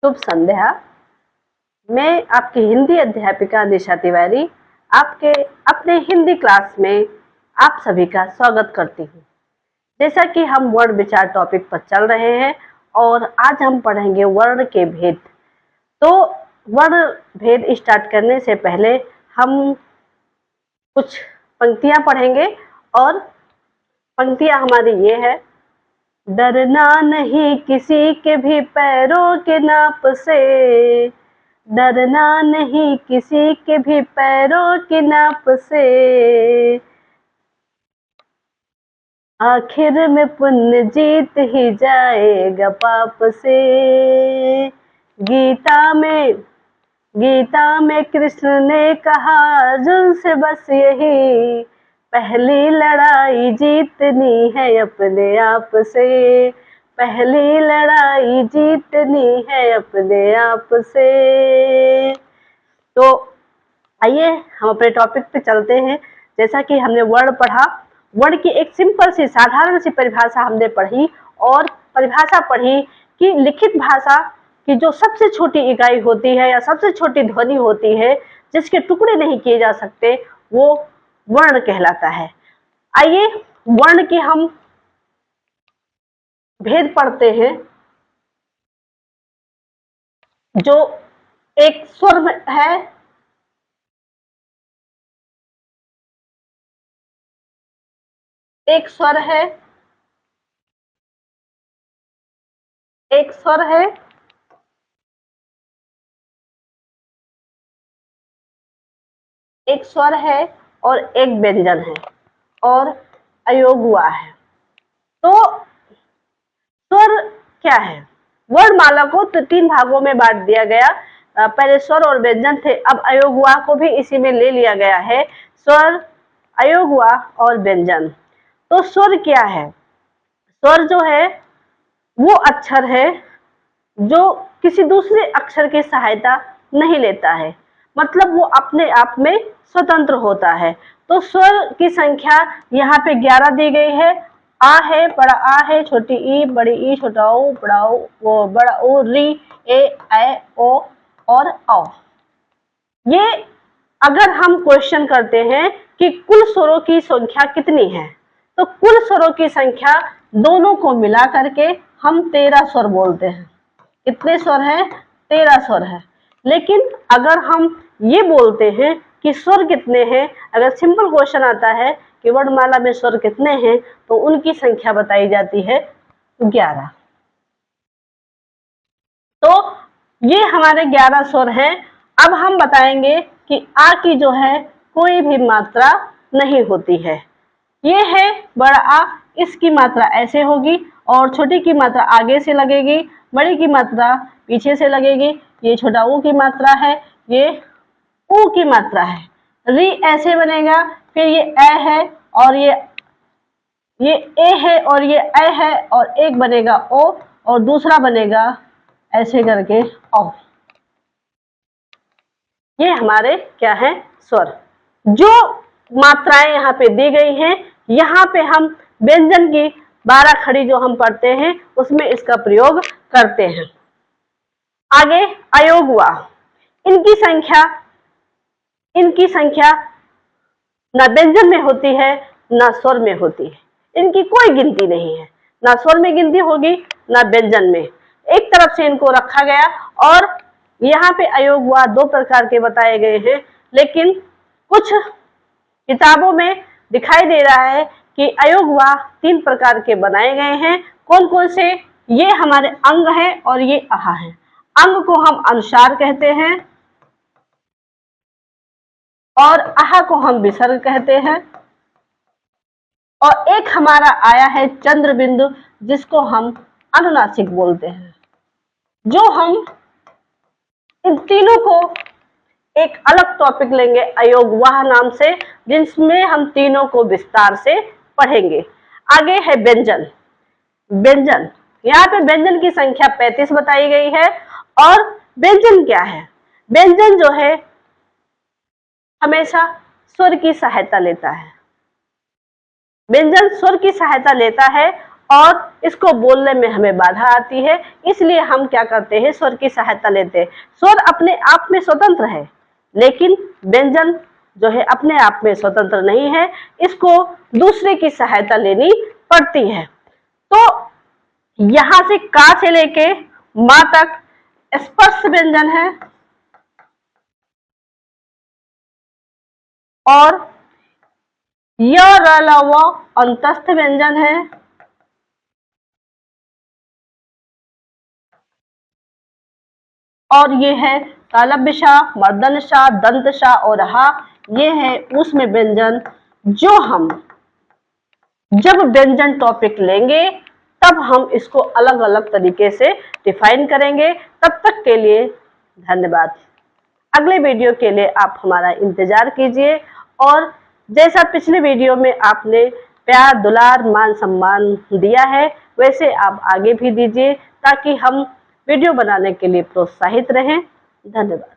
शुभ संध्या। मैं आपकी हिंदी अध्यापिका निशा तिवारी आपके अपने हिंदी क्लास में आप सभी का स्वागत करती हूँ। जैसा कि हम वर्ण विचार टॉपिक पर चल रहे हैं और आज हम पढ़ेंगे वर्ण के भेद। तो वर्ण भेद स्टार्ट करने से पहले हम कुछ पंक्तियां पढ़ेंगे और पंक्तियां हमारी ये है। डरना नहीं किसी के भी पैरों के नाप से, डरना नहीं किसी के भी पैरों के नाप से, आखिर में पुण्य जीत ही जाएगा पाप से। गीता में कृष्ण ने कहा अर्जुन से बस यही, पहली लड़ाई जीतनी है अपने आप से, पहली लड़ाई जीतनी है अपने आप से। तो आइए हम अपने टॉपिक पे चलते हैं। जैसा कि हमने वर्ण पढ़ा, वर्ण की एक सिंपल सी साधारण सी परिभाषा हमने पढ़ी और परिभाषा पढ़ी कि लिखित भाषा की जो सबसे छोटी इकाई होती है या सबसे छोटी ध्वनि होती है जिसके टुकड़े नहीं किए जा सकते वो वर्ण कहलाता है। आइए वर्ण की हम भेद पढ़ते हैं। जो एक स्वर है, एक स्वर है, एक स्वर है, एक स्वर है और एक व्यंजन है और अयोग हुआ है। तो स्वर क्या है? वर्णमाला को तो 3 भागों में बांट दिया गया। पहले स्वर और व्यंजन थे, अब अयोग हुआ को भी इसी में ले लिया गया है। स्वर, अयोग हुआ और व्यंजन। तो स्वर क्या है? स्वर जो है वो अक्षर है जो किसी दूसरे अक्षर की सहायता नहीं लेता है, मतलब वो अपने आप में स्वतंत्र होता है। तो स्वर की संख्या यहाँ पे 11 दी गई है। आ है, बड़ा आ है, छोटी ई, बड़ी ई, छोटा ओ, बड़ा ओ, वो बड़ा ओ, री, ए, ओ और औ। ये अगर हम क्वेश्चन करते हैं कि कुल स्वरों की संख्या कितनी है, तो कुल स्वरों की संख्या दोनों को मिला करके हम 13 स्वर बोलते हैं। कितने स्वर हैं? 13 स्वर है। लेकिन अगर हम ये बोलते हैं कि स्वर कितने हैं, अगर सिंपल क्वेश्चन आता है कि वर्णमाला में स्वर कितने हैं, तो उनकी संख्या बताई जाती है 11। तो ये हमारे 11 स्वर हैं। अब हम बताएंगे कि आ की जो है कोई भी मात्रा नहीं होती है। ये है बड़ा आ, इसकी मात्रा ऐसे होगी और छोटी की मात्रा आगे से लगेगी, बड़ी की मात्रा पीछे से लगेगी। ये छोटा ऊ की मात्रा है, ये ऊ की मात्रा है। री ऐसे बनेगा, फिर ये ए है और ये ए है और ये ए है और एक बनेगा ओ और दूसरा बनेगा ऐसे करके औ। ये हमारे क्या है? स्वर। जो मात्राएं यहाँ पे दी गई हैं, यहाँ पे हम व्यंजन की 12 खड़ी जो हम पढ़ते हैं उसमें इसका प्रयोग करते हैं। आगे अयोग हुआ। इनकी संख्या ना व्यंजन में होती है ना स्वर में होती है। इनकी कोई गिनती नहीं है, ना स्वर में गिनती होगी ना व्यंजन में। एक तरफ से इनको रखा गया और यहाँ पे अयोग हुआ 2 प्रकार के बताए गए हैं। लेकिन कुछ किताबों में दिखाई दे रहा है कि अयोग हुआ 3 प्रकार के बनाए गए हैं। कौन कौन से? ये हमारे अंग है और ये आहा है। अंग को हम अनुसार कहते हैं और आहा को हम विसर्ग कहते हैं। और एक हमारा आया है चंद्र बिंदु, जिसको हम अनुनासिक बोलते हैं। जो हम इन तीनों को एक अलग टॉपिक लेंगे अयोग वाह नाम से, जिसमें हम तीनों को विस्तार से पढ़ेंगे। आगे है व्यंजन। व्यंजन, यहाँ पे व्यंजन की संख्या 35 बताई गई है। और व्यंजन क्या है? व्यंजन जो है हमेशा स्वर की सहायता लेता है। व्यंजन स्वर की सहायता लेता है और इसको बोलने में हमें बाधा आती है, इसलिए हम क्या करते हैं, स्वर की सहायता लेते हैं। स्वर अपने आप में स्वतंत्र है, लेकिन व्यंजन जो है अपने आप में स्वतंत्र नहीं है, इसको दूसरे की सहायता लेनी पड़ती है। तो यहां से का से लेके मा तक स्पर्श व्यंजन है और य र ल व अंतस्थ व्यंजन है और ये है तालव्य श, मूर्धन्य ष, दंत श और हा, ये है उसमें व्यंजन जो हम जब व्यंजन टॉपिक लेंगे तब हम इसको अलग अलग तरीके से डिफाइन करेंगे। तब तक के लिए धन्यवाद। अगले वीडियो के लिए आप हमारा इंतजार कीजिए और जैसा पिछले वीडियो में आपने प्यार, दुलार, मान सम्मान दिया है, वैसे आप आगे भी दीजिए ताकि हम वीडियो बनाने के लिए प्रोत्साहित रहें। धन्यवाद।